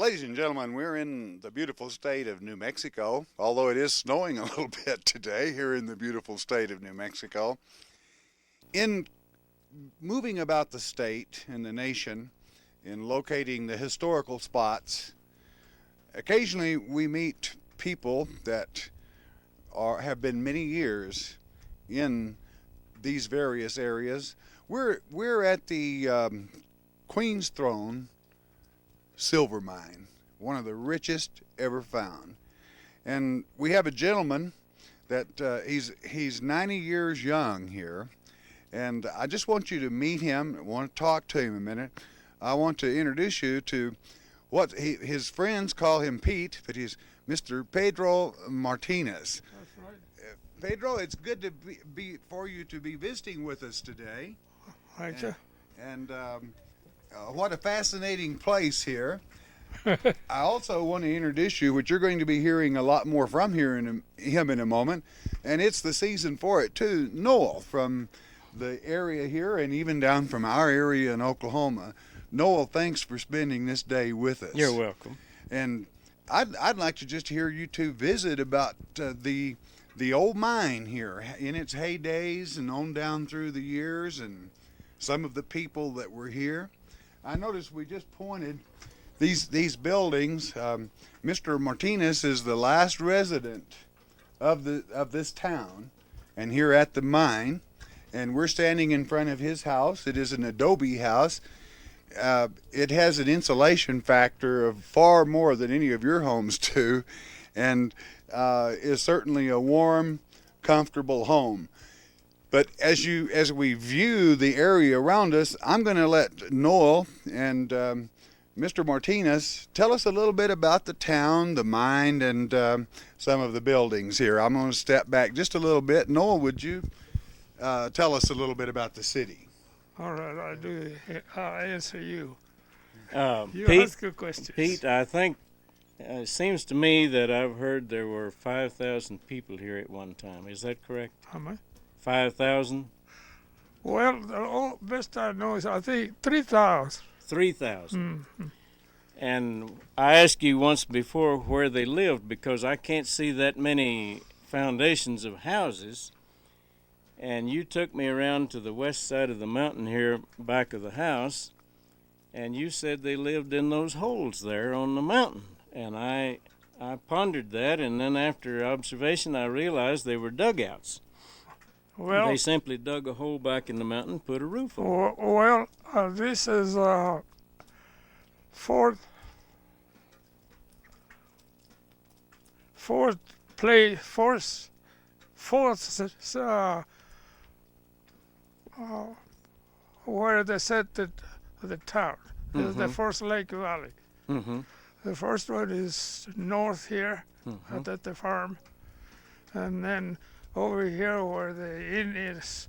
Ladies and gentlemen, we're in the beautiful state of New Mexico, although it is snowing a little bit today here in the beautiful state of New Mexico. In moving about the state and the nation, in locating the historical spots, occasionally we meet people that have been many years in these various areas. We're at the Queen's Throne silver mine, one of the richest ever found. And we have a gentleman that he's 90 years young here, and I just want you to meet him. I want to talk to him a minute. I want to introduce you to his friends call him Pete, but he's Mr. Pedro Martinez. That's right. Pedro, it's good to be for you to be visiting with us today. Thank you. And what a fascinating place here. I also want to introduce you, which you're going to be hearing a lot more from him in a moment, and it's the season for it too. Noel from the area here and even down from our area in Oklahoma. Noel, thanks for spending this day with us. You're welcome. And I'd like to just hear you two visit about the old mine here in its heydays and on down through the years and some of the people that were here. I noticed we just pointed these buildings. Mr. Martinez is the last resident of this town, and here at the mine, and we're standing in front of his house. It is an adobe house. It has an insulation factor of far more than any of your homes do, and is certainly a warm, comfortable home. But as we view the area around us, I'm going to let Noel and Mr. Martinez tell us a little bit about the town, the mine, and some of the buildings here. I'm going to step back just a little bit. Noel, would you tell us a little bit about the city? All right, I'll answer you. You Pete, ask your questions. Pete, I think it seems to me that I've heard there were 5,000 people here at one time. Is that correct? How much? 5,000? Well, the best I know is I think 3,000. 3,000. Mm-hmm. And I asked you once before where they lived because I can't see that many foundations of houses. And you took me around to the west side of the mountain here, back of the house, and you said they lived in those holes there on the mountain. And I pondered that, and then after observation, I realized they were dugouts. Well, They simply dug a hole back in the mountain, put a roof on it. well, this is fourth place, where they set the town. This is the first Lake Valley. Mm-hmm. The first one is north here at the farm, and then over here where the Indians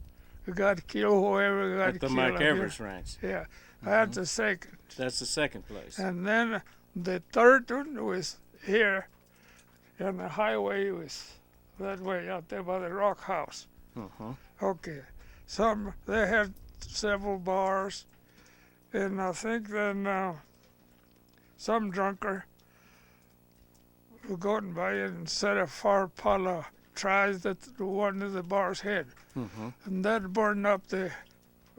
got killed, whoever got At the killed. Mike up here. Evers Ranch. Yeah, that's the second. That's the second place. And then the third one was here, and the highway was that way out there by the Rock House. Uh-huh. Okay, they had several bars, and I think then some drunker were going by and set a fire pile of trash that one of the bars had, and that burned up the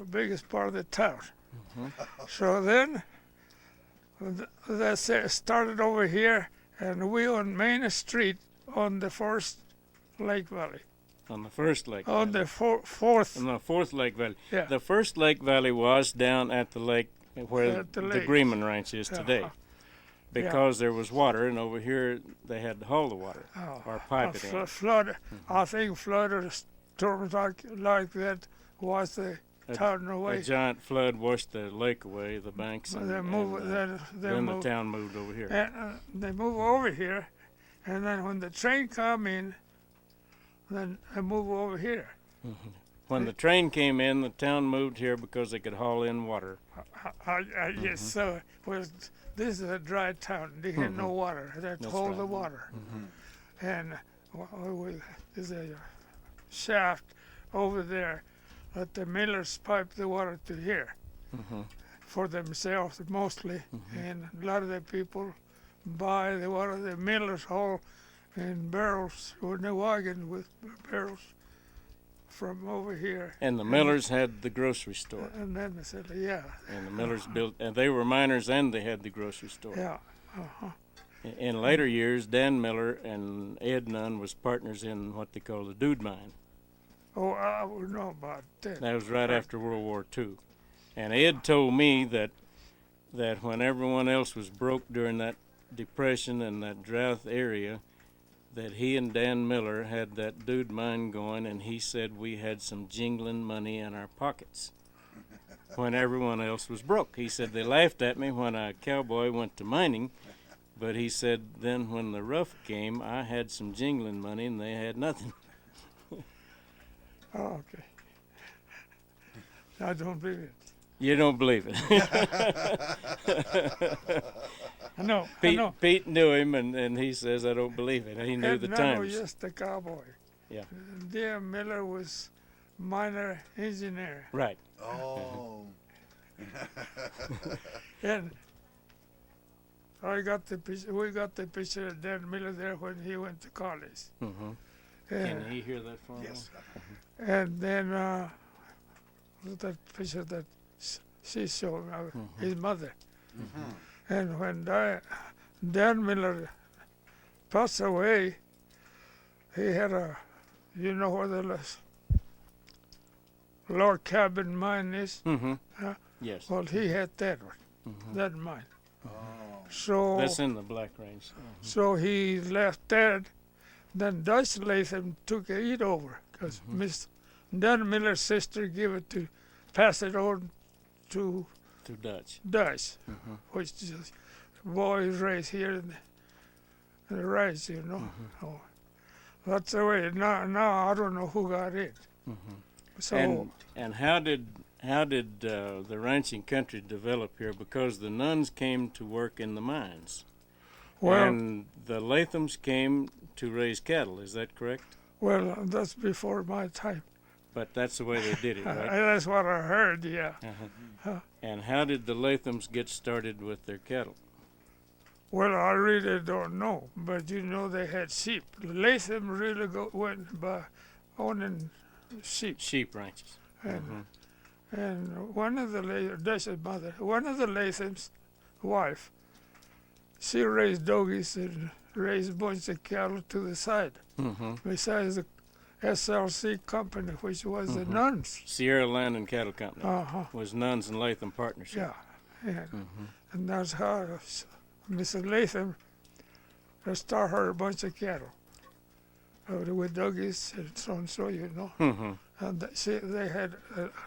biggest part of the town. So then they started over here, and we on Main Street on the first Lake Valley. On the first lake. On valley. the fourth. On the fourth Lake Valley. Yeah. The first Lake Valley was down at the lake where At the the lake. Greeman Ranch is today. Uh-huh. Because there was water, and over here they had to haul the water or pipe it in. Flood. I think flood or storms like that washed the town A away. giant flood washed the lake away, the banks, and, They moved. then the town moved over here. And they move over here, and then when the train come in, then they move over here. When the train came in, the town moved here because they could haul in water. Yes, so this is a dry town. They had no water. They had to That's hold right. the water. And there's a shaft over there that the millers pipe the water to here for themselves mostly. And a lot of the people by one of the millers haul in barrels with the wagon with barrels from over here. And the Millers had the grocery store. And then they said, yeah, And the Millers built, and they were miners and they had the grocery store. yeah. In later years, Dan Miller and Ed Nunn was partners in what they call the Dude Mine. Oh, I would know about that. That was right after World War II. And Ed told me that when everyone else was broke during that depression and that drought area, that he and Dan Miller had that Dude Mine going, and he said we had some jingling money in our pockets when everyone else was broke. He said they laughed at me when a cowboy went to mining, but he said then when the rough came, I had some jingling money and they had nothing. Oh, okay. I don't believe it. You don't believe it. I know. Pete knew him, and he says I don't believe it. He knew Ed the Nunn times. was just a cowboy. Yeah. Dan Miller was miner engineer. Right. Oh. And I got the picture. We got the picture of Dan Miller there when he went to college. Mm-hmm. And, Can he hear that for me? Yes. and then that picture that she showed me, his mother. Mm-hmm. And when Dan Miller passed away, he had you know where the log cabin mine is? Mm-hmm. Huh? Yes. Well, he had that one, Mhm. that mine. Oh. So, That's in the Black Range. so he left that. Then Dutch Latham took it over because Miss Dan Miller's sister gave it to pass it on to To Dutch. Dutch, Mhm. which is boys raised here in the rice, you know. Oh, that's the way. Now I don't know who got it. So And how did the ranching country develop here? Because the nuns came to work in the mines, well, and the Lathams came to raise cattle. Is that correct? well, that's before my time. But that's the way they did it, right? That's what I heard. Yeah. And how did the Lathams get started with their cattle? Well, I really don't know, but you know they had sheep. Latham really went by owning sheep, Sheep ranches. and one of the Dutch's mother, one of the Latham's wife, she raised doggies and raised a bunch of cattle to the side. Mm-hmm. Besides the SLC company, which was the nuns. Sierra Land and Cattle Company Uh-huh. was Nuns and Latham partnership. Yeah. And that's how Mrs. Latham started her a bunch of cattle with doggies and so, you know. Mm-hmm. And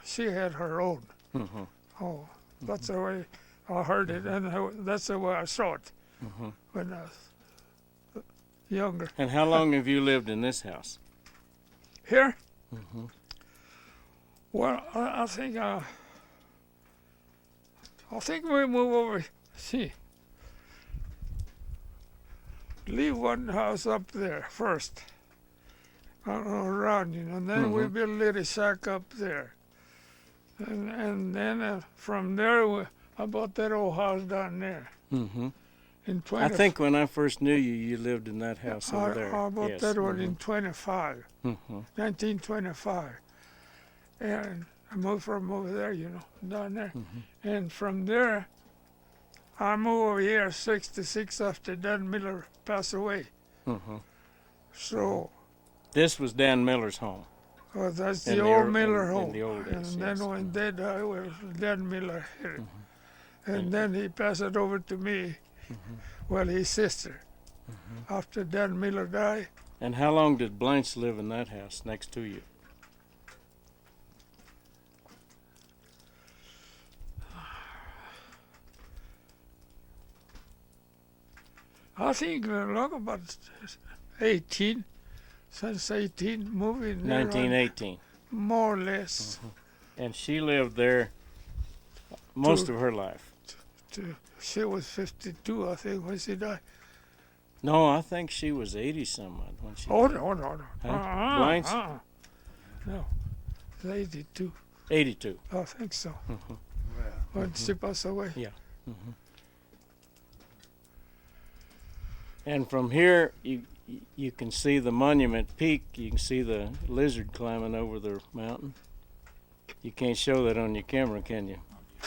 she had her own. Mm-hmm. Oh, that's the way I heard it, and that's the way I saw it when I was younger. And how long have you lived in this house? Here? Mm-hmm. Well, I think we move over. See, leave one house up there first, around, you know, and then we build a little shack up there, and then from there I bought that old house down there Mm-hmm. in 20. I think when I first knew you, you lived in that house over there. I bought Yes. that one in 25, Mm-hmm. 1925, and I moved from over there, you know, down there, and from there I moved over here 66 after Dan Miller passed away. Mm-hmm. So This was Dan Miller's home. that's In the the old ear- Miller in home. the old days, And then yes. when they died, well, Dan Miller had it. And then he passed it over to me, well, his sister. After Dan Miller died, And how long did Blanche live in that house next to you? I think long about 18, since 18, moving there, 1918. more or less. And she lived there most of her life. She was 52, I think, when she died. No, I think she was 80 some odd when she Oh, died. no. Huh? Blanche? No, 82, 82. I think so. Well, When she passed away. Yeah. And from here, you can see the Monument Peak. You can see the lizard climbing over the mountain. You can't show that on your camera, can you?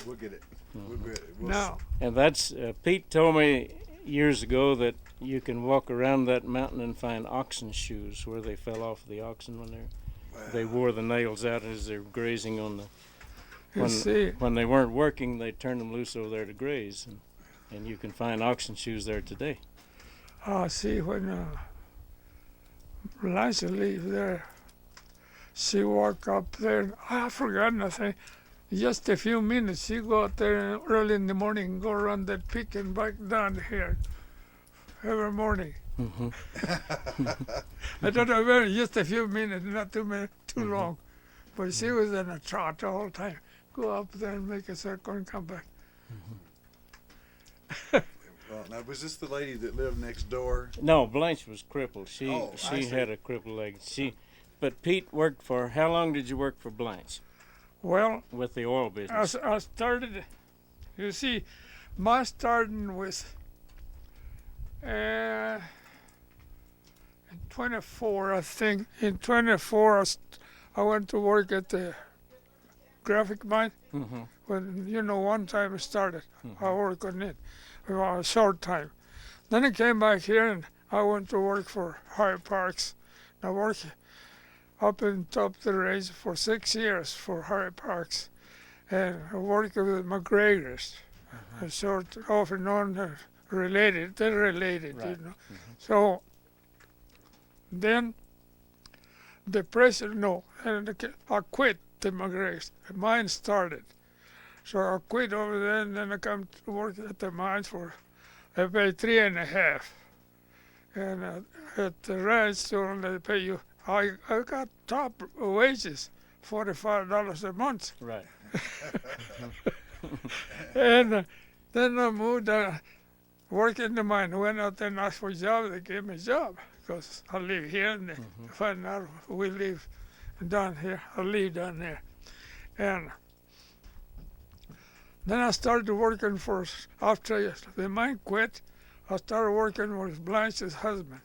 We'll get it. We'll get it. We'll No, And that's Pete told me years ago that you can walk around that mountain and find oxen shoes where they fell off the oxen when they wore the nails out as they're grazing on the. you see, When they weren't working, they turned them loose over there to graze, and you can find oxen shoes there today. see when Liza leave there, she walk up there. I forgot nothing. Just a few minutes, she go out there early in the morning and go around that peak and back down here every morning. Hmm. I don't know, very just a few minutes, not too long. But she was in a trot the whole time. Go up there and make a circle and come back. Well, now, was this the lady that lived next door? No, Blanche was crippled. She Oh, I see. had a crippled leg. But Pete worked for. How long did you work for Blanche Well, with the oil business? I started, you see, my starting was in 24, I think. In 24, I went to work at the graphic mine. Hmm. When, one time I started, I worked on it for a short time. Then I came back here and I went to work for High Parks. I worked up in top of the range for 6 years for High Parks. And I worked with McGregor's. Sort off and on related. They're related, Right. So then the president, no, and I quit the McGregor's. Mine started. So I quit over there, and then I come to work at the mines for about 3.5. And at the ranch, so they pay you. I got top wages, $45 a month. Right. And then I moved, work in the mine. Went out there and asked for a job. They gave me a job because I live here, and they find out we live down here. I live down there, and then I started working after the mine quit. I started working with Blanche's husband,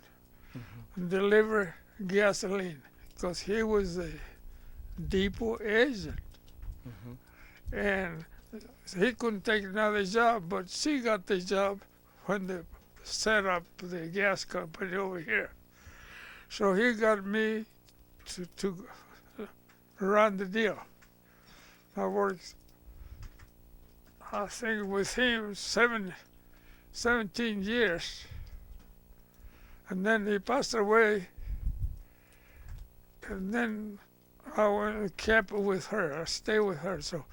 deliver gasoline, because he was a depot agent, and he couldn't take another job. But she got the job when they set up the gas company over here. So he got me to run the deal. I worked, I think, with him 17 years. And then he passed away. And then I went and kept with her. I stayed with her. So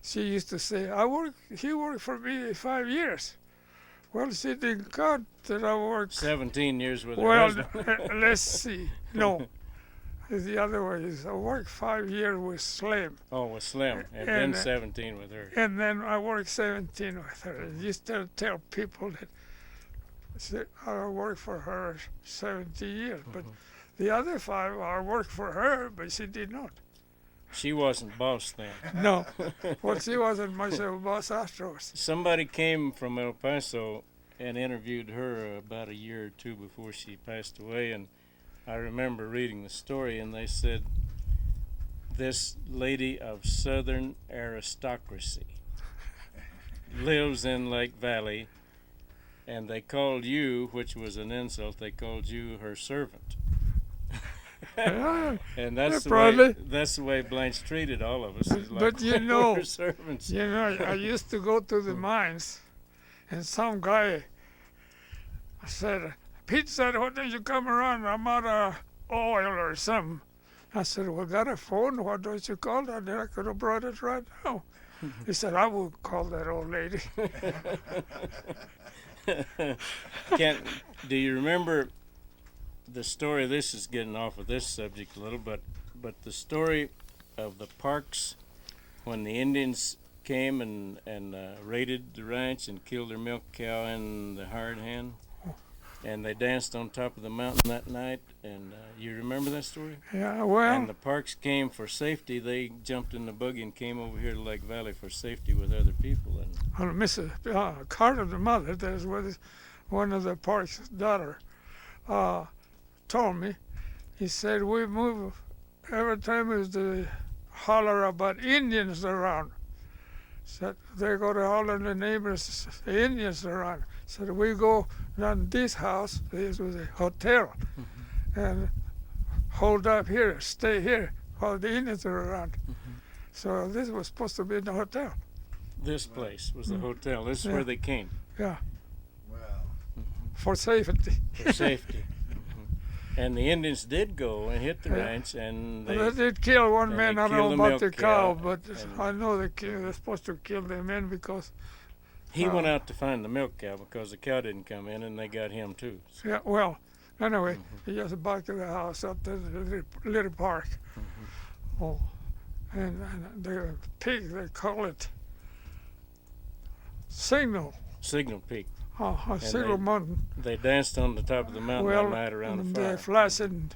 she used to say, he worked for me 5 years. Well, she didn't count that I worked. 17 years with her Well, husband. let's see. No, the other way is I worked 5 years with Slim. Oh, with Slim, and And, then 17 with her. And then I worked 17 with her. And used to tell people that I worked for her 17 years. But the other 5, I worked for her, but she did not. She wasn't boss then. No. Well, she wasn't much of a boss afterwards. Somebody came from El Paso and interviewed her about a year or 2 before she passed away, and I remember reading the story, and they said, this lady of Southern aristocracy lives in Lake Valley, and they called you, which was an insult, they called you her servant. Yeah, And that's probably. the way Blanche treated all of us. Is like But you we're know- her servants. I used to go to the mines, and some guy said, Pete said, why don't you come around? I'm out of oil or something. I said, well, got a phone? Why don't you call that? I could have brought it right now. He said, I won't call that old lady. Do you remember the story? This is getting off of this subject a little, but the story of the Parks when the Indians came and raided the ranch and killed their milk cow and the hired hand, and they danced on top of the mountain that night. And you remember that story? Yeah, well, And the Parks came for safety. They jumped in the buggy and came over here to Lake Valley for safety with other people. And Mrs. Carter, the mother, that was one of the Park's daughter, told me. He said we move every time there's the holler about Indians around. Said they go to holler the neighbors, Indians around. Said we go down this house. This was a hotel, and hold up here, stay here while the Indians are around. So this was supposed to be the hotel. This place was the hotel. This is Yeah. where they came Yeah, Wow. for safety. for safety. And the Indians did go and hit the Yeah. ranch, and They they did kill one and man. they I don't killed know the about the milk cow, cow, but and- I know they're supposed to kill the men because he went out to find the milk cow because the cow didn't come in, and they got him too. So, yeah. Well, anyway, he just back to the house up there, the little park. Oh, and the pig they call it Signal. Signal Peak. A Signal they- Mountain. They danced on the top of the mountain Well, that night around a the fire. flashing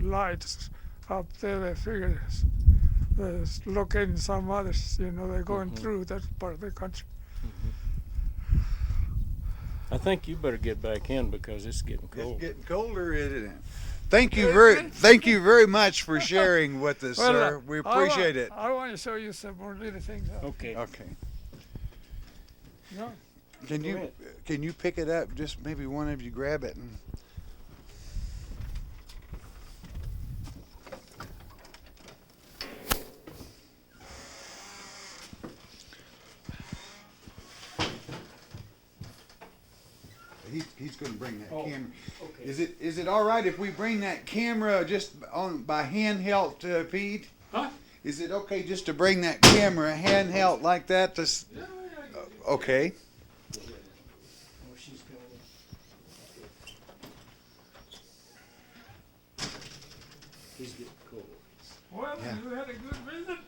lights up there, they figure they're locating some others. You know, they're going through that part of the country. I think you better get back in because it's getting It's cold. getting colder, isn't it? Thank you very much for sharing with us, sir. We appreciate it. I want to show you some more little things. Okay. Okay. Yeah. Can Go you ahead. can you pick it up? Just maybe one of you grab it. He's going to bring that camera. Okay. Is it all right if we bring that camera just on by handheld, Pete? Huh? Is it okay just to bring that camera handheld like that? Okay. Oh, she's coming in. He's getting cold. Well, Yeah. you had a good visit.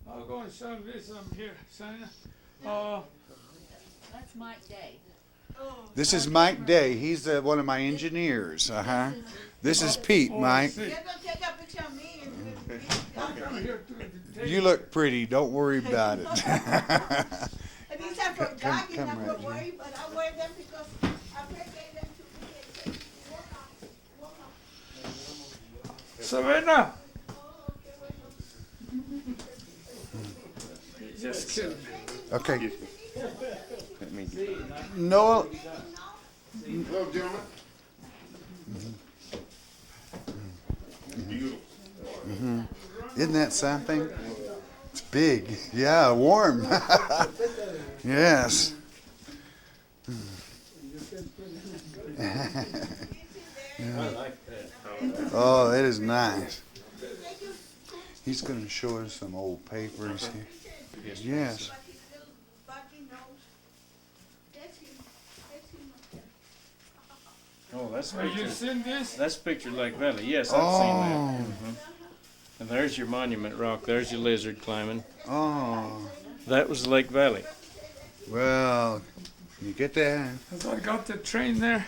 I'll go and show this here, Sonia. That's Mike Day. This is Mike Day. He's one of my engineers. This is Pete, Mike. see. You're gonna take a picture of me and Come here to the You look pretty. Don't worry about it. and these are for Come- jogging, come I'm right not here. worried, but I wear them because I appreciate them to me and say, walk on. Savannah. Oh, okay, well, Just kidding. Okay. No. Hello, gentlemen. Isn't that something? It's big. Yeah, warm. Yes. Oh, it is nice. He's going to show us some old papers here. Yes. but his little buggy nose. That's him. That's him up there. Oh, that's Have you picture. seen this? That's picture Lake Valley. Yes, I've seen that. Oh. And there's your monument rock. There's your lizard climbing. Oh. That was Lake Valley. Well, you get that. Has I got the train there?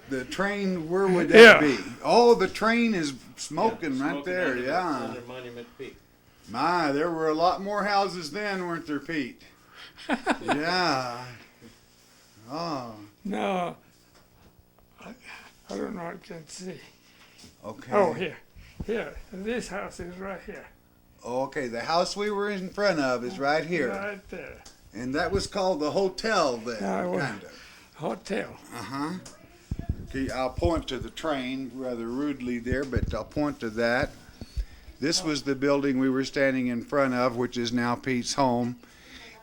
The train, where would that Yeah. be? Oh, the train is smoking right Smoking there, under- yeah. Under Monument Peak. My, there were a lot more houses then, weren't there, Pete? Yeah. Oh, No. I don't know. I can't see. okay. Oh, here. Here. This house is right here. Okay, the house we were in front of is right here. Right there. And that was called the hotel then, Yeah, it was. kind of. Hotel. Uh-huh. Okay, I'll point to the train rather rudely there, but I'll point to that. This was the building we were standing in front of, which is now Pete's home.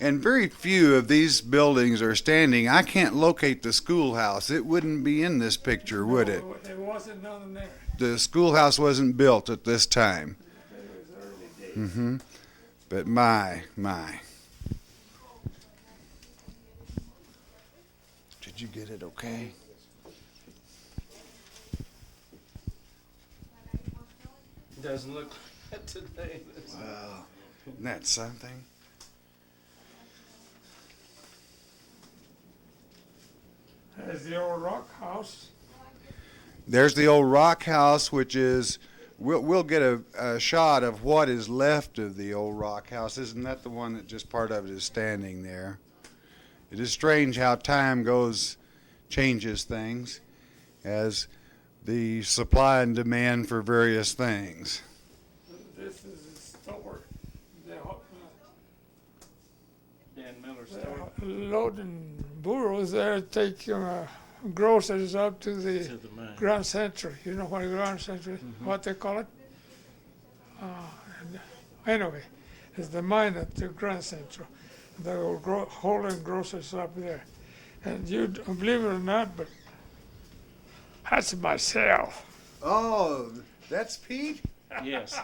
And very few of these buildings are standing. I can't locate the schoolhouse. It wouldn't be in this picture, would it? Oh, there wasn't none there. The schoolhouse wasn't built at this time. It was early days. Mm-hmm. But my. Did you get it okay? Doesn't look like that today. Wow. Isn't that something? There's the old rock house. There's the old rock house, which is we'll get a shot of what is left of the old rock house. Isn't that the one that just part of it is standing there? It is strange how time changes things as the supply and demand for various things. This is a store. They're Dan Miller's store loading burros there, taking groceries up to the to the mine. Grand Central. You know what a Grand Central is? What they call it? Anyway, it's the mine at the Grand Central. They were hauling groceries up there. And you believe it or not, but that's myself. Oh, that's Pete? Yes.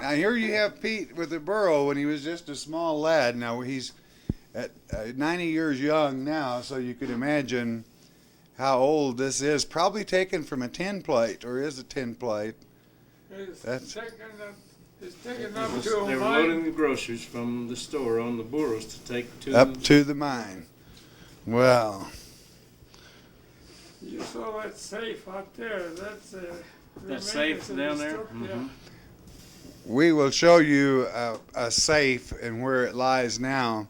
Now here you have Pete with the burro when he was just a small lad. Now he's at 90 years young now, so you could imagine how old this is. Probably taken from a tin plate, or is a tin plate. It's That's- taken up They to a were mine. loading the groceries from the store on the burros to take to Up to the mine. Well, You saw that safe out there. That's that safe down there. Yeah. Mhm. we will show you a safe and where it lies now.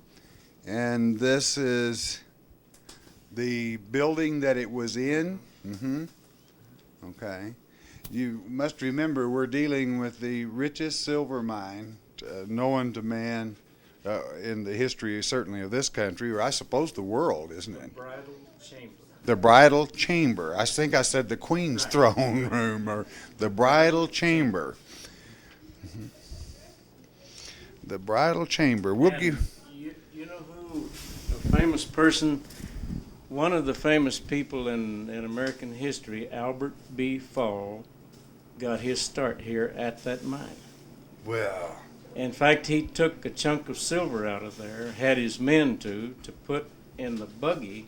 And this is the building that it was in. Okay. You must remember we're dealing with the richest silver mine known to man in the history, certainly of this country, or I suppose the world, isn't it? Bridal chamber. The bridal chamber. I think I said the Queen's throne room, or the bridal chamber. The bridal chamber. We'll And give. You know who, a famous person, one of the famous people in American history, Albert B. Fall, got his start here at that mine. Well, In fact, he took a chunk of silver out of there, had his men to put in the buggy.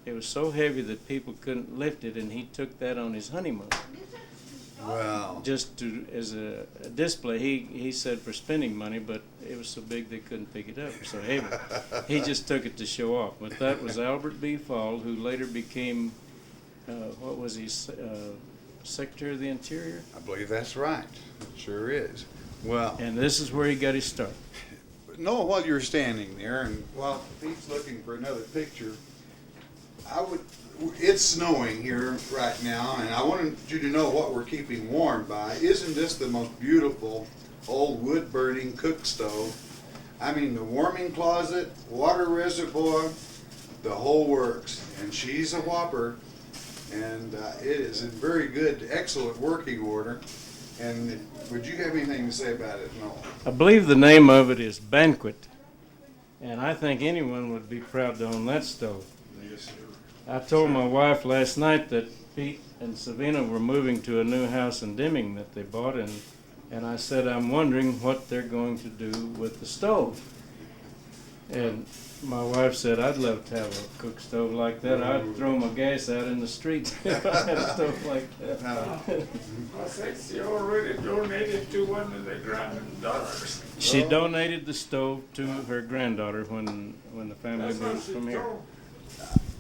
It was so heavy that people couldn't lift it, and he took that on his honeymoon. well. Just as a display. He said for spending money, but it was so big they couldn't pick it up, so heavy. He just took it to show off. But that was Albert B. Fall, who later became, what was he, Secretary of the Interior? I believe that's right. It sure is. Well, And this is where he got his start. Noah, while you're standing there, and while Pete's looking for another picture, it's snowing here right now, and I wanted you to know what we're keeping warm by. Isn't this the most beautiful old wood-burning cook stove? I mean, the warming closet, water reservoir, the whole works. And she's a whopper, and it is in very good, excellent working order. And would you have anything to say about it, Noah? I believe the name of it is Banquet, and I think anyone would be proud to own that stove. I told my wife last night that Pete and Savina were moving to a new house in Deming that they bought, and I said, I'm wondering what they're going to do with the stove. And my wife said, I'd love to have a cook stove like that. I'd throw my gas out in the street if I had a stove like that. I think she already donated to one of the granddaughters. She donated the stove to her granddaughter when the family That's what moved she from here. told.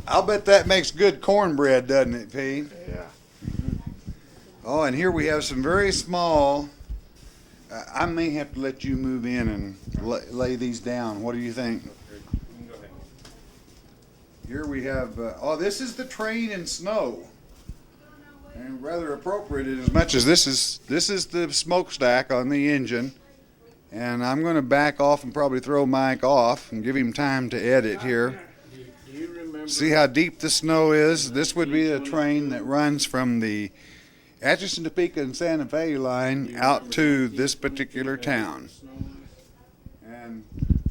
I'll bet that makes good cornbread, doesn't it, Pete? Yeah. Oh, and here we have some very small. I may have to let you move in and lay these down. What do you think? Here we have, this is the train in snow. And rather appropriate in as much as this is the smokestack on the engine. And I'm going to back off and probably throw Mike off and give him time to edit here. Do you remember? See how deep the snow is? This would be a train that runs from the Atchison, Topeka, and Santa Fe line out to this particular town. And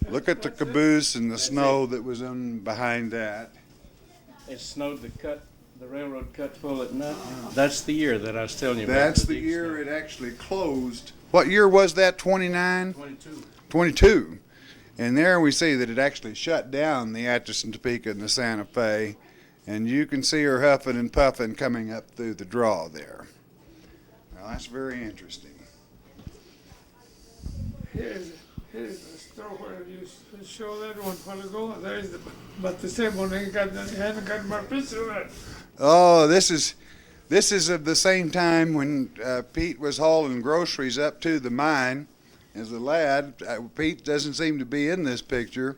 look at the caboose and the snow that was in behind that. It snowed the railroad cut full at night. That's the year that I was telling you about. That's the deep year snow. it actually closed. What year was that? 29? 22. 22. And there we see that it actually shut down the Atchison, Topeka, and the Santa Fe. And you can see her huffing and puffing coming up through the draw there. Now that's very interesting. Here's the store where you show that one while ago. There's but the same one hadn't got my picture of it. Oh, this is This is of the same time when Pete was hauling groceries up to the mine as a lad. Pete doesn't seem to be in this picture,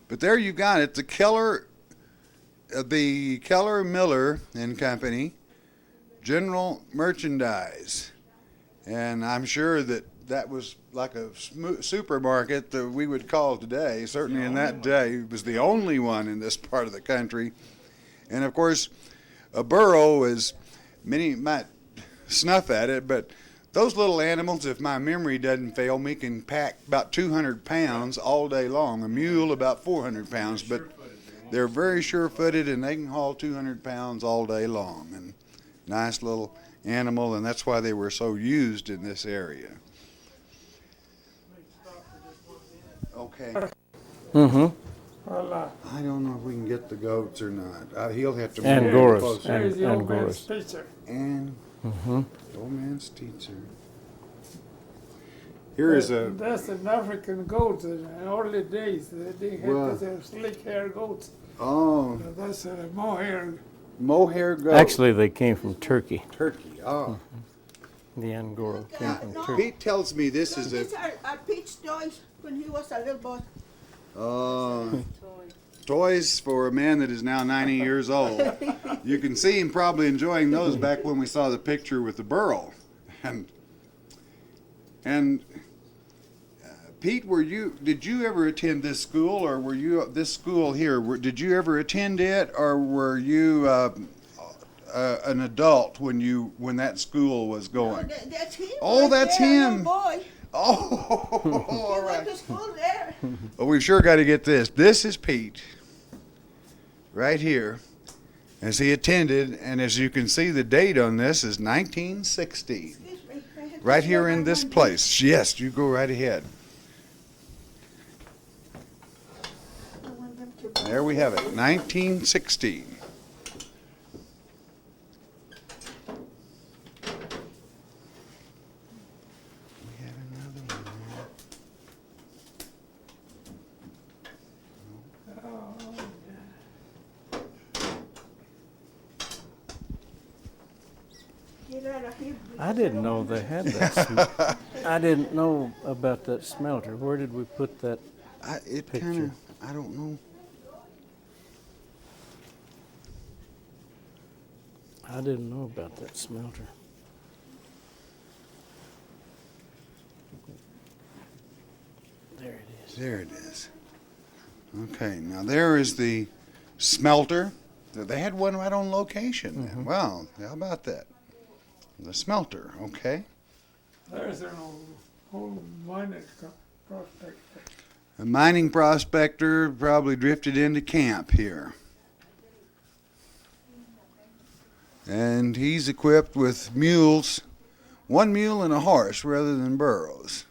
but there you got it. The Keller Miller and Company General Merchandise, and I'm sure that was like a supermarket that we would call today. Certainly in that day, it was the only one in this part of the country. And of course, a burro, is many might snuff at it, but those little animals, if my memory doesn't fail me, can pack about 200 pounds all day long. A mule about 400 pounds, but they're very sure-footed and they can haul 200 pounds all day long. And nice little animal, and that's why they were so used in this area. Okay. Mm-hmm. Well, I don't know if we can get the goats or not. He'll have to move Angoras. closer. here's the old man's Angoras. picture. And Mm-hmm. the old man's teacher. Here is a That's an African goat. In the early days, they had Wow. those slick hair goats. That's a mohair. mohair goat. Actually, they came from Turkey. Turkey. Oh, The Angora came from No. Turkey. Pete tells me this is These are Pete's toys when he was a little boy. toys for a man that is now 90 years old. You can see him probably enjoying those back when we saw the picture with the burro. And Pete, did you ever attend this school, or were you this school here? Did you ever attend it, or were you an adult when that school was going? That's him. Oh, right that's there, him. Little boy. Oh, He all went right. to school there. Well, we've sure got to get this. This is Pete, right here, as he attended, and as you can see, the date on this is 1960. Excuse me, I have to Right slow here in down this one bit. place. Yes, you go right ahead. I want them to- There we have it, 1916. We had another one there. Get out of here. I didn't know they had that. I didn't know about that smelter. Where did we put that? It Picture. kind of, I don't know. I didn't know about that smelter. There it is. There it is. Okay, now there is the smelter. They had one right on location. Mm-hmm. Wow, how about that? The smelter, okay. There's an old mining prospect. A mining prospector probably drifted into camp here. And he's equipped with mules, one mule and a horse rather than burros.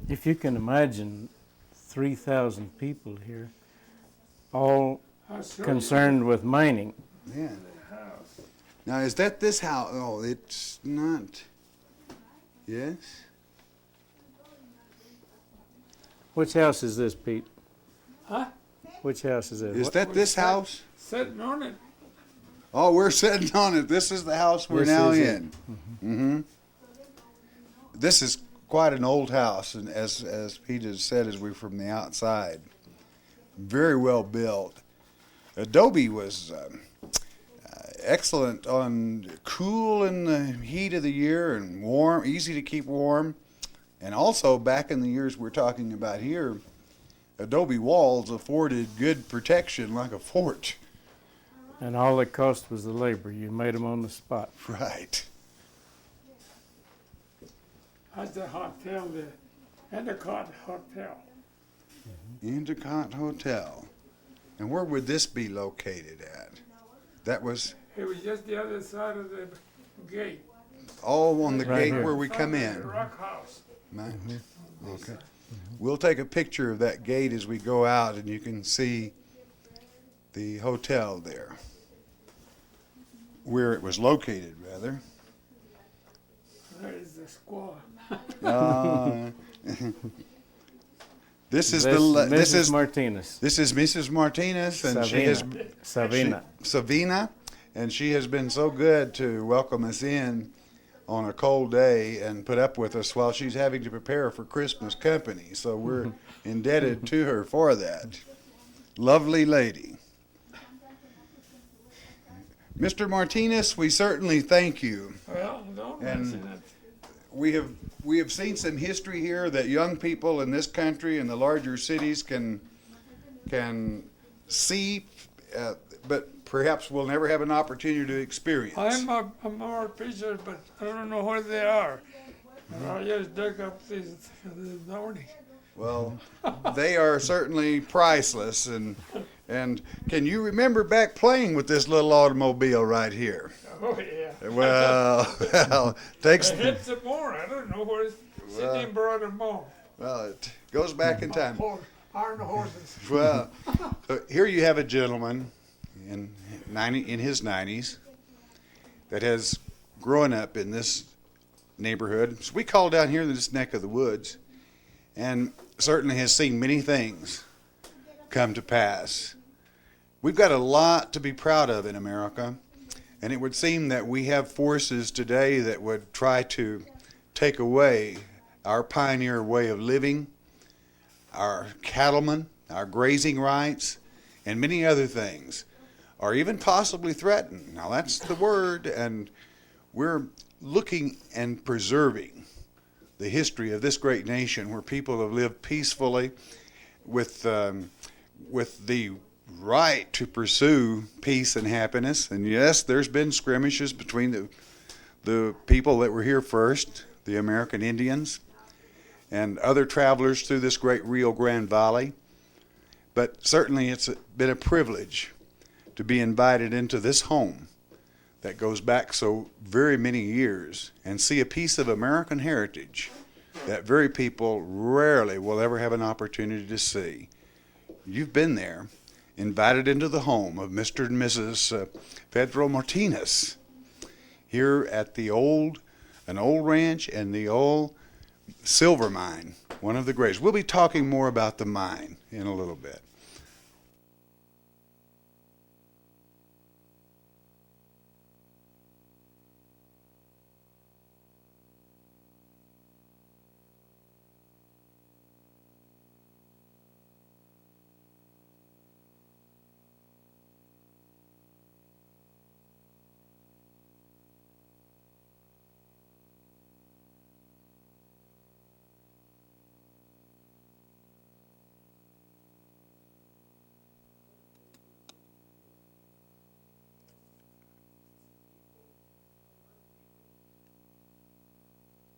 If you can imagine 3,000 people here, all concerned with mining. Yeah. Now, is that this house? Oh, it's not. Yes? Which house is this, Pete? Huh? Which house is this? Is What- that this house? Sitting on it. Oh, we're sitting on it. This is the house we're This now is it. in. Mm-hmm. This is quite an old house, and as Pete has said, as we're from the outside, very well built. Adobe was excellent on cool in the heat of the year and warm, easy to keep warm, and also back in the years we're talking about here, adobe walls afforded good protection like a fort. And all it cost was the labor. You made them on the spot. Right. That's the hotel, the Endicott Hotel. Endicott Hotel. And where would this be located at? That was It was just the other side of the gate. all on the Right gate here. where we come The in. Rock House. Right. Okay. We'll take a picture of that gate as we go out, and you can see the hotel there. Where it was located, rather. There is the squaw. Uh, This is Mrs. this is Martinez. this is Mrs. Martinez, and she has Savina. Savina, and she has been so good to welcome us in on a cold day and put up with us while she's having to prepare for Christmas company. So we're indebted to her for that. Lovely lady. Mr. Martinez, we certainly thank you. Well, don't And- mention it. We have seen some history here that young people in this country and the larger cities can see, but perhaps we'll never have an opportunity to experience. I'm more pictures, but I don't know where they are. And I just dug up these this morning. Well, they are certainly priceless, and can you remember back playing with this little automobile right here? Oh yeah. Well, takes I hit some more. I don't know where Sidney brought them all. well, it goes back in time. Iron horses. Well, here you have a gentleman in his 90s that has grown up in this neighborhood. So we call down here in this neck of the woods, and certainly has seen many things come to pass. We've got a lot to be proud of in America, and it would seem that we have forces today that would try to take away our pioneer way of living, our cattlemen, our grazing rights, and many other things, or even possibly threaten. Now that's the word, and we're looking and preserving the history of this great nation where people have lived peacefully with the right to pursue peace and happiness. And yes, there's been skirmishes between the people that were here first, the American Indians, and other travelers through this great Rio Grande Valley. But certainly it's been a privilege to be invited into this home that goes back so very many years and see a piece of American heritage that very people rarely will ever have an opportunity to see. You've been there, invited into the home of Mr. and Mrs. Pedro Martinez here at an old ranch and the old silver mine, one of the greatest. We'll be talking more about the mine in a little bit.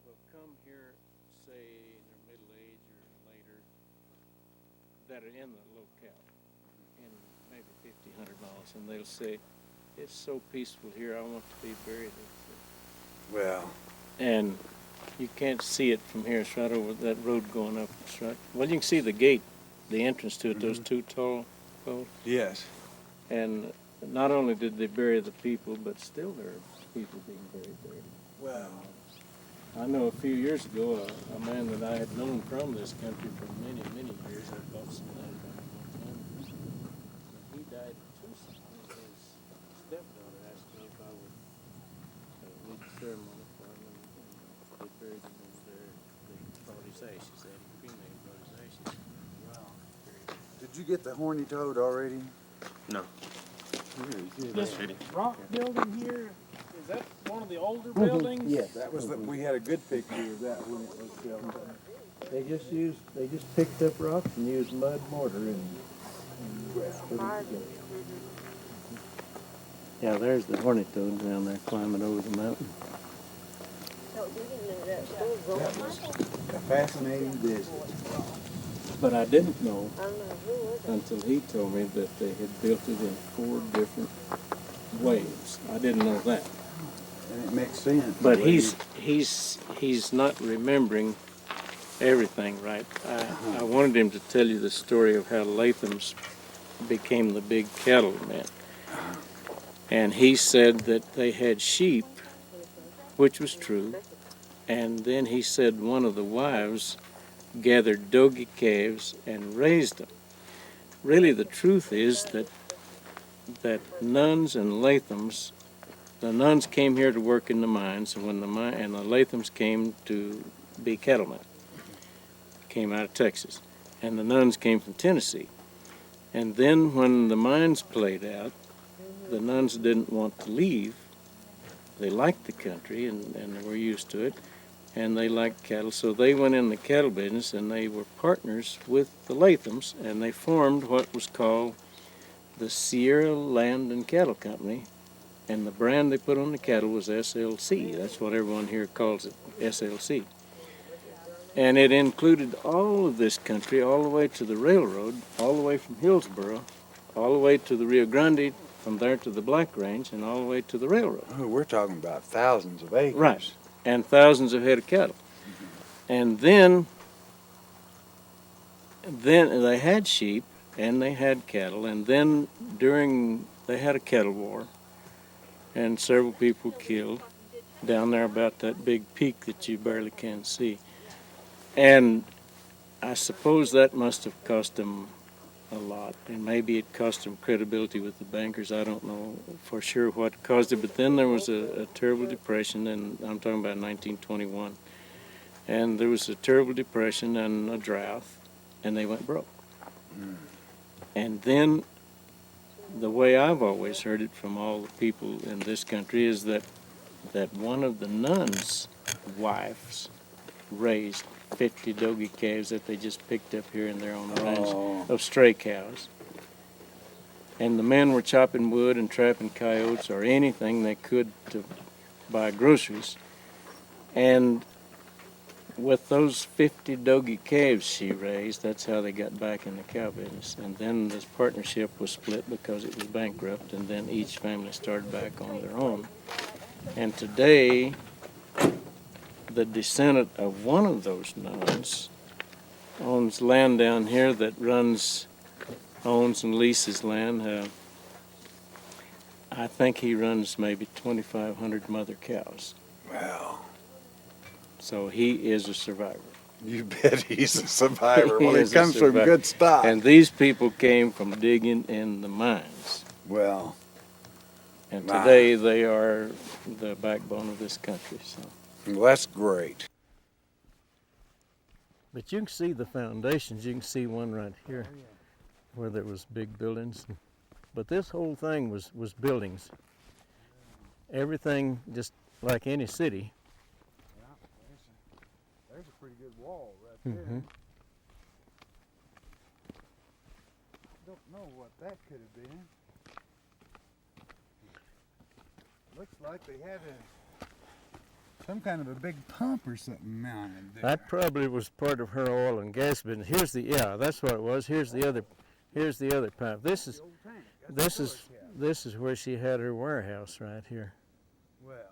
Will come here, say in their middle age or later, that are in the locale, in maybe $50, $100, and they'll say, "It's so peaceful here. I want to be buried." Well, And you can't see it from here. It's right over that road going up. It's right. Well, you can see the gate, the entrance to it. Those two tall posts. yes. And not only did they bury the people, but still there are people being buried there. Well, I know a few years ago, a man that I had known from this country for many, many years, I bought some land from him one time. He died in Tucson. His stepdaughter asked me if I would lead the ceremony for him, and they buried him over there. They brought his ashes. They had a cremated, brought his ashes. wow. Did you get the horny toad already? No. This rock building here, is that one of the older buildings? Yes, that was we had a good picture of that when it was built. They just picked up rocks and used mud mortar and put it together. Yeah, there's the horny toad down there climbing over the mountain. That was a fascinating visit. But I didn't know until he told me that they had built it in 4 different ways. I didn't know that. And it makes sense. But he's not remembering everything right. I wanted him to tell you the story of how Latham's became the big cattleman. And he said that they had sheep, which was true. And then he said one of the wives gathered dogie calves and raised them. Really, the truth is that nuns and Lathams, the nuns came here to work in the mines, and and the Lathams came to be cattlemen, came out of Texas, and the nuns came from Tennessee. And then when the mines played out, the nuns didn't want to leave. They liked the country and they were used to it, and they liked cattle, so they went in the cattle business, and they were partners with the Lathams, and they formed what was called the Sierra Land and Cattle Company, and the brand they put on the cattle was SLC. That's what everyone here calls it, SLC. And it included all of this country, all the way to the railroad, all the way from Hillsboro, all the way to the Rio Grande, from there to the Black Range, and all the way to the railroad. Oh, we're talking about thousands of acres. Right. And thousands of head of cattle. And then they had sheep and they had cattle, and then they had a cattle war, and several people killed down there about that big peak that you barely can see. And I suppose that must have cost them a lot, and maybe it cost them credibility with the bankers. I don't know for sure what caused it, but then there was a terrible depression, and I'm talking about 1921, and there was a terrible depression and a drought, and they went broke. And then the way I've always heard it from all the people in this country is that one of the nuns' wives raised 50 dogie calves that they just picked up here in their own range of stray cows. And the men were chopping wood and trapping coyotes or anything they could to buy groceries. And with those 50 dogie calves she raised, that's how they got back in the cow business. And then this partnership was split because it was bankrupt, and then each family started back on their own. And today, the descendant of one of those nuns owns land down here that owns and leases land. I think he runs maybe 2,500 mother cows. Wow. So he is a survivor. You bet he's a survivor. He Well, he is a comes from survivor. good stock. And these people came from digging in the mines. Well, And My. today they are the backbone of this country. So. that's great. But you can see the foundations. You can see one right here where there was big buildings. But this whole thing was buildings. Everything just like any city. There's a pretty good wall right there. Don't know what that could have been. Looks like they had some kind of a big pump or something mounted there. That probably was part of her oil and gas business. That's what it was. Here's the other pipe. This is where she had her warehouse right here. Well.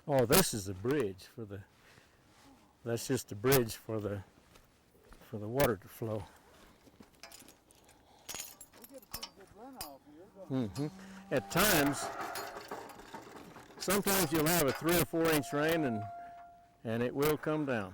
Oh, this is the bridge that's just a bridge for the water to flow. At times, sometimes you'll have a 3 or 4 inch rain and it will come down.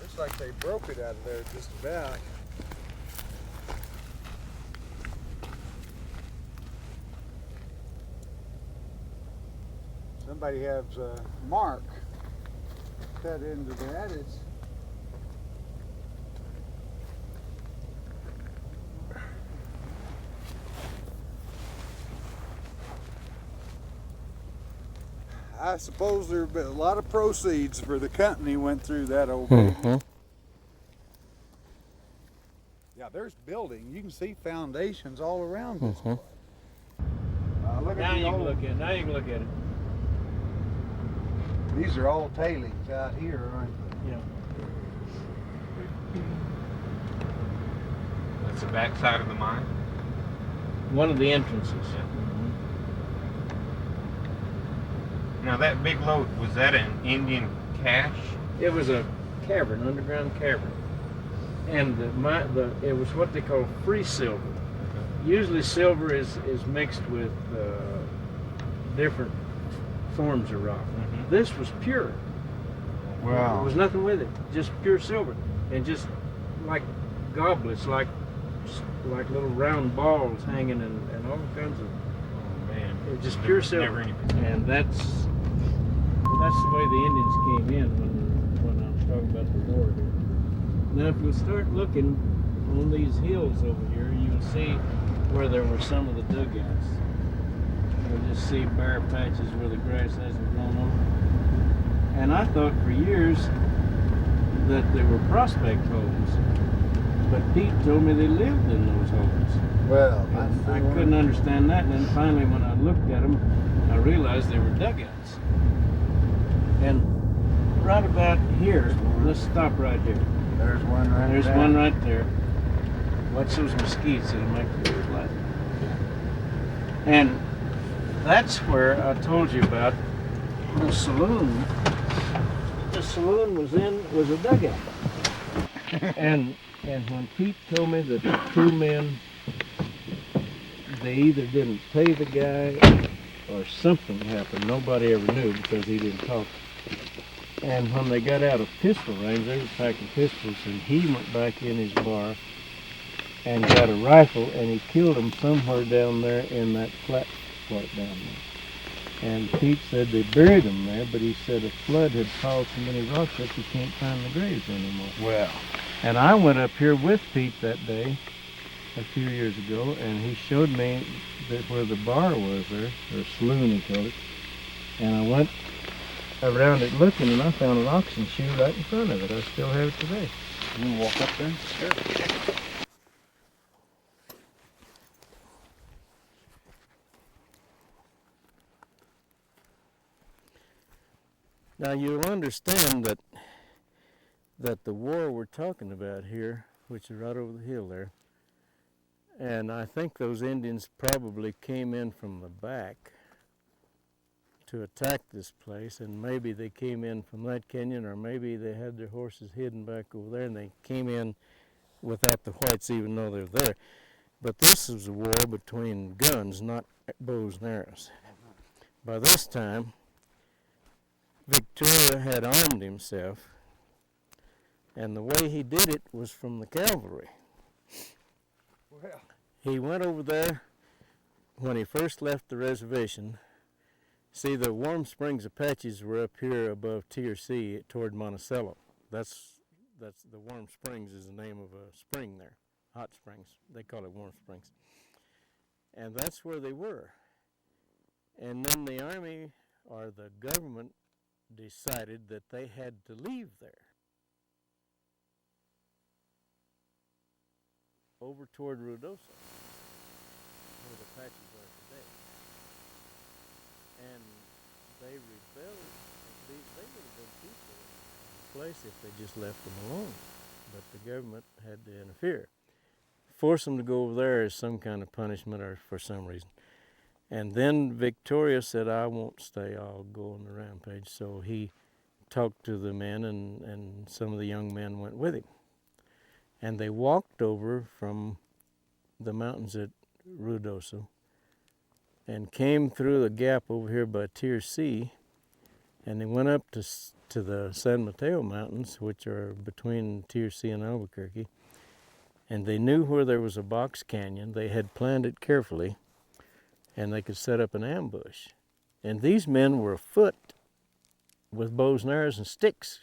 Looks like they broke it out of there just about. Somebody has a mark cut into that. It's I suppose there have been a lot of proceeds for the company went through that old building. Yeah, there's building. You can see foundations all around this place. Look at the old, Now you can look at it. these are all tailings out here, aren't they? Yeah. That's the back side of the mine. One of the entrances. Now that big load, was that an Indian cache? It was a cavern, underground cavern, and it was what they call free silver. Usually silver is mixed with different forms of rock. This was pure. There was nothing with it, just pure silver, and just like goblets, like little round balls hanging and all kinds of. Oh man! It was just pure silver. Never any. And that's the way the Indians came in when I was talking about the war here. Now, if you start looking on these hills over here, you'll see where there were some of the dugouts. You'll just see bare patches where the grass hasn't grown over. And I thought for years that they were prospect holes, but Pete told me they lived in those holes. Well, I couldn't understand that, and then finally when I looked at them, I realized they were dugouts. And right about here, let's stop right here. There's one right There's there. one right there. Watch those mosquitoes, it'll make the ears laugh. And that's where I told you about the saloon. The saloon was a dugout. and when Pete told me that the two men, they either didn't pay the guy or something happened, nobody ever knew because he didn't talk. And when they got out of pistol range, they were packing pistols, and he went back in his bar and got a rifle, and he killed them somewhere down there in that flat part down there. And Pete said they buried them there, but he said a flood had piled so many rocks up you can't find the graves anymore. Well, And I went up here with Pete that day, a few years ago, and he showed me that where the bar was there, or saloon he called it, and I went around it looking, and I found an oxen shoe right in front of it. I still have it today. you want to walk up there? Sure. Now you'll understand that the war we're talking about here, which is right over the hill there, and I think those Indians probably came in from the back to attack this place, and maybe they came in from that canyon, or maybe they had their horses hidden back over there, and they came in without the whites even though they're there. But this was a war between guns, not bows and arrows. By this time, Victoria had armed himself, and the way he did it was from the cavalry. Well, He went over there when he first left the reservation. See, the Warm Springs Apaches were up here above Tiercy toward Monticello. That's the Warm Springs is the name of a spring there, hot springs. They call it Warm Springs. And that's where they were. And then the army or the government decided that they had to leave there over toward Ruidoso, where the Apaches are today. And they rebelled. They would have been peaceful in the place if they just left them alone. But the government had to interfere. Force them to go over there as some kind of punishment or for some reason. And then Victoria said, I won't stay, I'll go on the rampage. So he talked to the men, and some of the young men went with him. And they walked over from the mountains at Ruidoso and came through the gap over here by Tiercy, and they went up to the San Mateo Mountains, which are between Tiercy and Albuquerque, and they knew where there was a box canyon. They had planned it carefully, and they could set up an ambush. And these men were afoot with bows and arrows and sticks.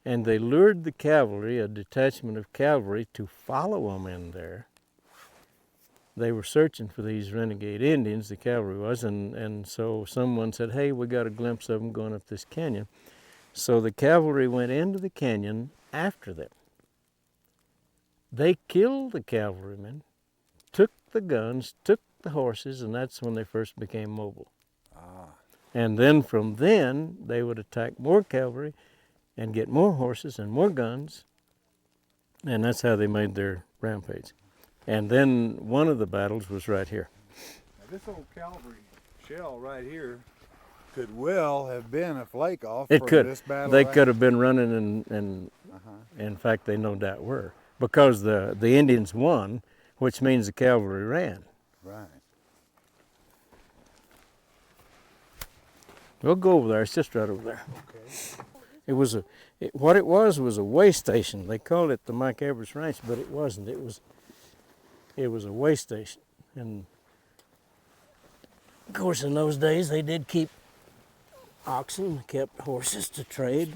And they lured the cavalry, a detachment of cavalry, to follow them in there. They were searching for these renegade Indians, the cavalry was, and so someone said, hey, we got a glimpse of them going up this canyon. So the cavalry went into the canyon after them. They killed the cavalrymen, took the guns, took the horses, and that's when they first became mobile. And then from then, they would attack more cavalry and get more horses and more guns And that's how they made their rampage. And then one of the battles was right here. Now, this old cavalry shell right here could well have been a flake off It from could. this battle. They right could have been running, and in fact, they no doubt were, because the Indians won, which means the cavalry ran. Right. We'll go over there. It's just right over there. Okay. It was what it was a way station. They called it the Mike Everest Ranch, but it wasn't. It was a way station, and of course, in those days, they did keep oxen, kept horses to trade.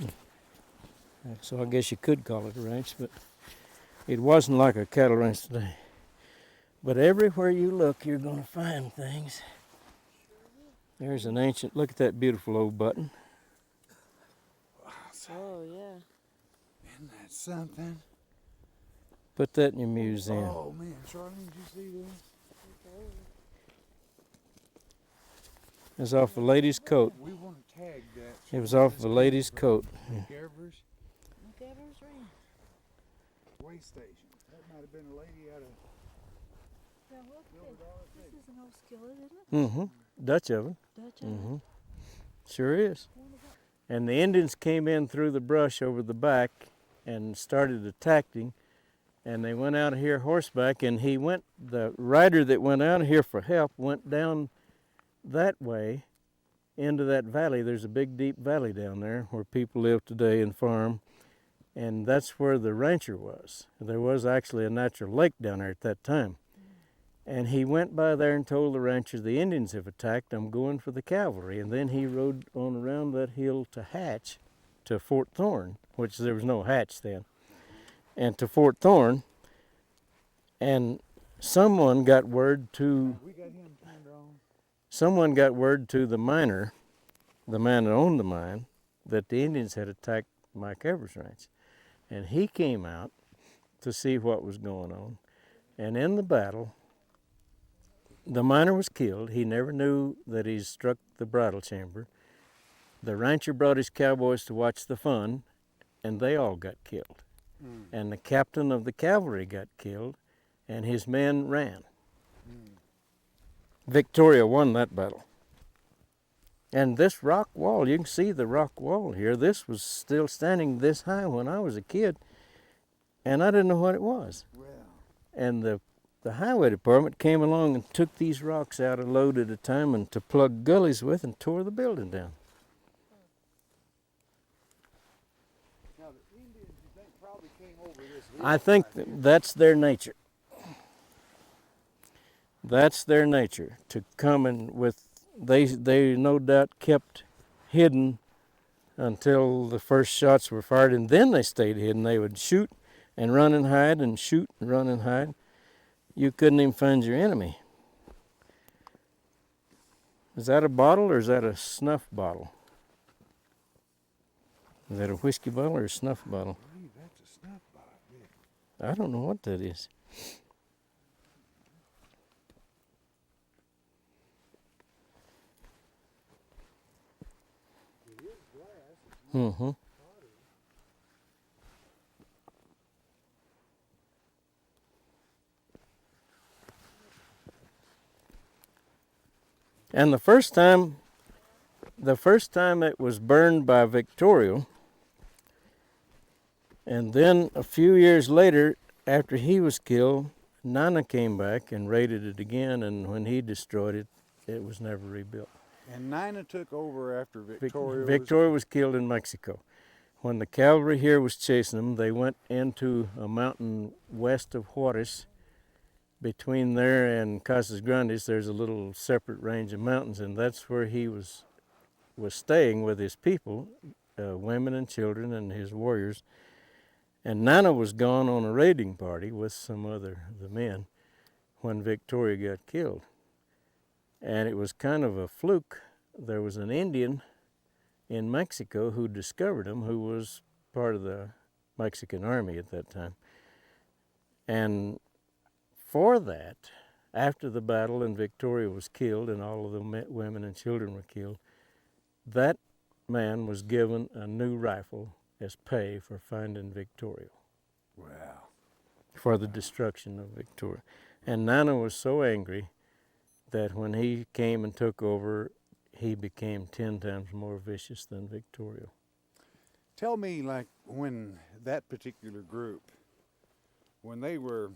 So I guess you could call it a ranch, but it wasn't like a cattle ranch today. But everywhere you look, you're going to find things. There's an ancient, look at that beautiful old button. Oh, yeah. Isn't that something? Put that in your museum. Oh man, Charlene, did you see this? It's off a lady's coat. We want to tag that. It was off a lady's coat. Gavers Gavers Ranch. way station. That might have been a lady out of. Now look, this is an old skillet, isn't it? Mm-hmm. Dutch oven. Dutch Mm-hmm. Sure is. And the Indians came in through the brush over the back and started attacking. And they went out of here horseback, and the rider that went out of here for help went down that way into that valley. There's a big deep valley down there where people live today and farm, and that's where the rancher was. There was actually a natural lake down there at that time. And he went by there and told the rancher, the Indians have attacked, I'm going for the cavalry. And then he rode on around that hill to Hatch, to Fort Thorne, which there was no Hatch then, and to Fort Thorne. And someone got word to We got him turned on. Someone got word to the miner, the man that owned the mine, that the Indians had attacked Mike Everest Ranch. And he came out to see what was going on. And in the battle, the miner was killed. He never knew that he struck the bridle chamber. The rancher brought his cowboys to watch the fun, and they all got killed. And the captain of the cavalry got killed, and his men ran. Victoria won that battle. And this rock wall, you can see the rock wall here. This was still standing this high when I was a kid, and I didn't know what it was. Well, And the highway department came along and took these rocks out a load at a time and to plug gullies with and tore the building down. now the Indians, you think, probably came over this. I think that's their nature. That's their nature, to come in with, they no doubt kept hidden until the first shots were fired, and then they stayed hidden. They would shoot and run and hide and shoot and run and hide. You couldn't even find your enemy. Is that a bottle or is that a snuff bottle? Is that a whiskey bottle or a snuff bottle? I believe that's a snuff bottle. Yeah. I don't know what that is. Mm-hmm. And the first time it was burned by Victorio, and then a few years later, after he was killed, Nana came back and raided it again, and when he destroyed it, it was never rebuilt. And Nina took over after Victoria. Victoria was killed in Mexico. When the cavalry here was chasing them, they went into a mountain west of Juarez. Between there and Casas Grandes, there's a little separate range of mountains, and that's where he was staying with his people, women and children and his warriors. And Nana was gone on a raiding party with some other of the men when Victoria got killed. And it was kind of a fluke. There was an Indian in Mexico who discovered him, who was part of the Mexican army at that time. And for that, after the battle and Victoria was killed and all of the women and children were killed, that man was given a new rifle as pay for finding Victoria. Wow. for the destruction of Victoria. And Nana was so angry that when he came and took over, he became 10 times more vicious than Victoria. Tell me, like, when that particular group, when they were,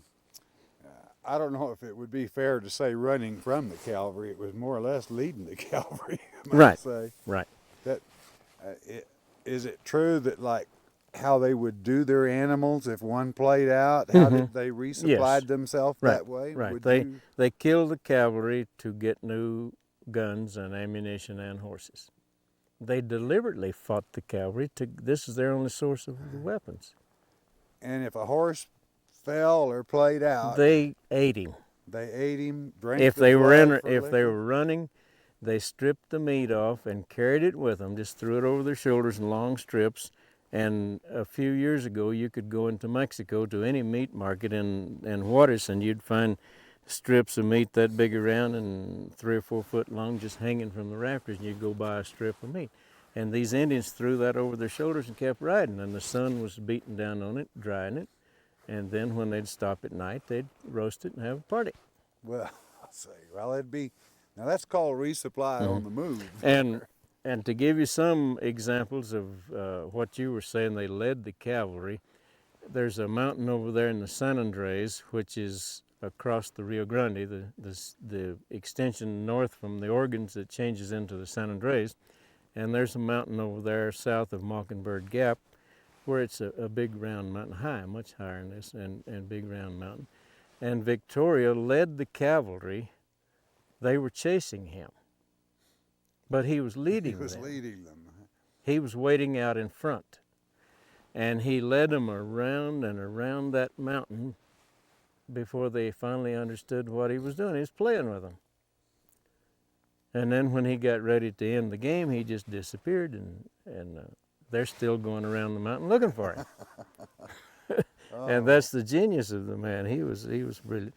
I don't know if it would be fair to say running from the cavalry, it was more or less leading the cavalry, I might Right. say. Right. That, is it true that, like, how they would do their animals if one played out? How did they resupplied themselves Right. that way? Right. Would They you- they killed the cavalry to get new guns and ammunition and horses. They deliberately fought the cavalry to. This is their only source of the weapons. and if a horse fell or played out, They ate him. they ate him, drank If the they were blood for if they liquor? were running, they stripped the meat off and carried it with them. Just threw it over their shoulders in long strips. And a few years ago, you could go into Mexico to any meat market in Juarez, and you'd find strips of meat that big around and 3 or 4 foot long, just hanging from the rafters, and you'd go buy a strip of meat. And these Indians threw that over their shoulders and kept riding, and the sun was beating down on it, drying it. And then when they'd stop at night, they'd roast it and have a party. Well, I'll say, well, it'd be, now that's called resupply on the move. And to give you some examples of what you were saying, they led the cavalry. There's a mountain over there in the San Andres, which is across the Rio Grande, the extension north from the Organs that changes into the San Andres. And there's a mountain over there south of Mockingbird Gap, where it's a big round mountain, high, much higher than this, and big round mountain. And Victoria led the cavalry. They were chasing him, but he was leading He was them. leading them. He was waiting out in front, and he led them around and around that mountain before they finally understood what he was doing. He was playing with them. And then when he got ready to end the game, he just disappeared, and they're still going around the mountain looking for him. And that's the genius of the man. He was brilliant.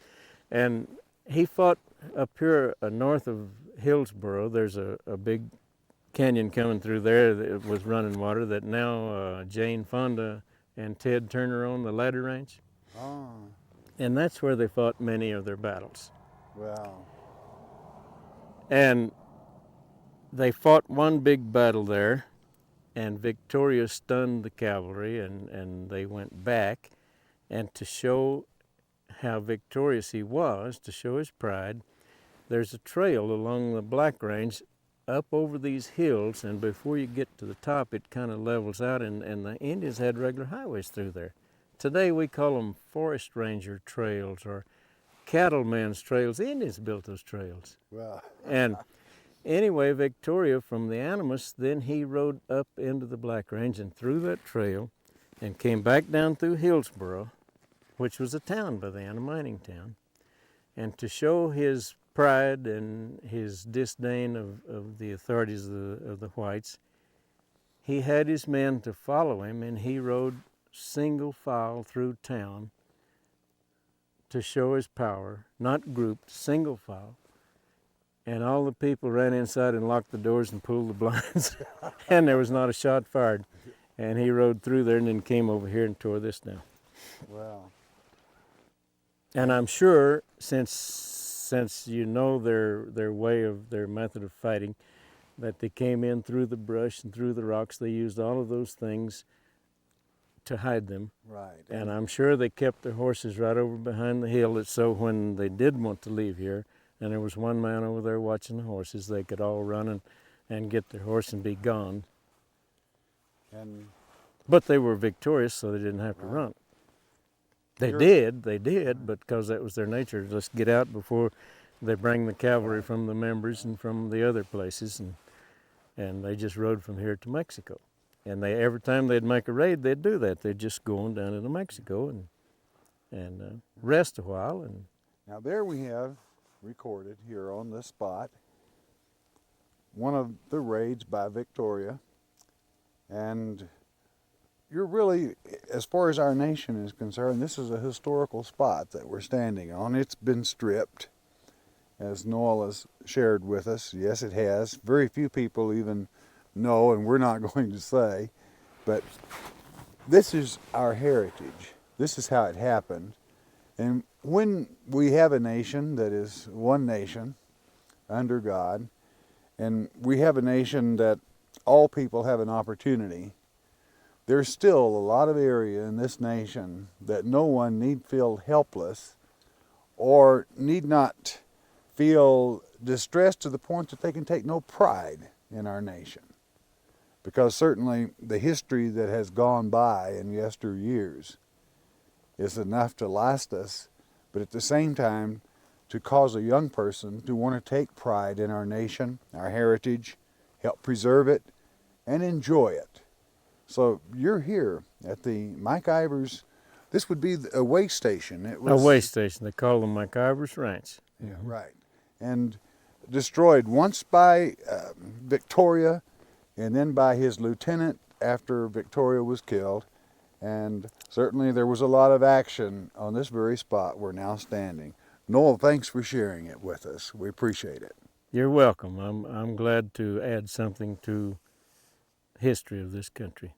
And he fought up here north of Hillsboro. There's a big canyon coming through there that was running water that now Jane Fonda and Ted Turner own, the Ladder Ranch. Oh, And that's where they fought many of their battles. well, And they fought one big battle there, and Victoria stunned the cavalry, and they went back. And to show how victorious he was, to show his pride, there's a trail along the Black Range up over these hills, and before you get to the top, it kind of levels out, and the Indians had regular highways through there. Today we call them forest ranger trails or cattlemen's trails. The Indians built those trails. well, And anyway, Victoria from the Animas, then he rode up into the Black Range and through that trail and came back down through Hillsboro, which was a town by then, a mining town. And to show his pride and his disdain of the authorities of the whites, he had his men to follow him, and he rode single file through town to show his power, not grouped, single file. And all the people ran inside and locked the doors and pulled the blinds, and there was not a shot fired. And he rode through there and then came over here and tore this down. well. And I'm sure, since you know their way of their method of fighting, that they came in through the brush and through the rocks. They used all of those things to hide them. Right. And I'm sure they kept their horses right over behind the hill, so when they did want to leave here, and there was one man over there watching the horses, they could all run and get their horse and be gone. And But they were victorious, so they didn't have to run. They did, but because that was their nature. Let's get out before they bring the cavalry from the members and from the other places, and they just rode from here to Mexico. And every time they'd make a raid, they'd do that. They'd just go on down into Mexico and rest a while. And now there we have recorded here on this spot one of the raids by Victoria. And you're really, as far as our nation is concerned, this is a historical spot that we're standing on. It's been stripped, as Noel has shared with us. Yes, it has. Very few people even know, and we're not going to say, but this is our heritage. This is how it happened. And when we have a nation that is one nation under God, and we have a nation that all people have an opportunity, there's still a lot of area in this nation that no one need feel helpless or need not feel distressed to the point that they can take no pride in our nation. Because certainly the history that has gone by in yesteryears is enough to last us, but at the same time to cause a young person to want to take pride in our nation, our heritage, help preserve it, and enjoy it. So you're here at the Mike Ivers. This would be a way station. It was A way station. They call them McIvers Ranch. Yeah, right. And destroyed once by Victoria, and then by his lieutenant after Victoria was killed. And certainly there was a lot of action on this very spot we're now standing. Noel, thanks for sharing it with us. We appreciate it. You're welcome. I'm glad to add something to history of this country.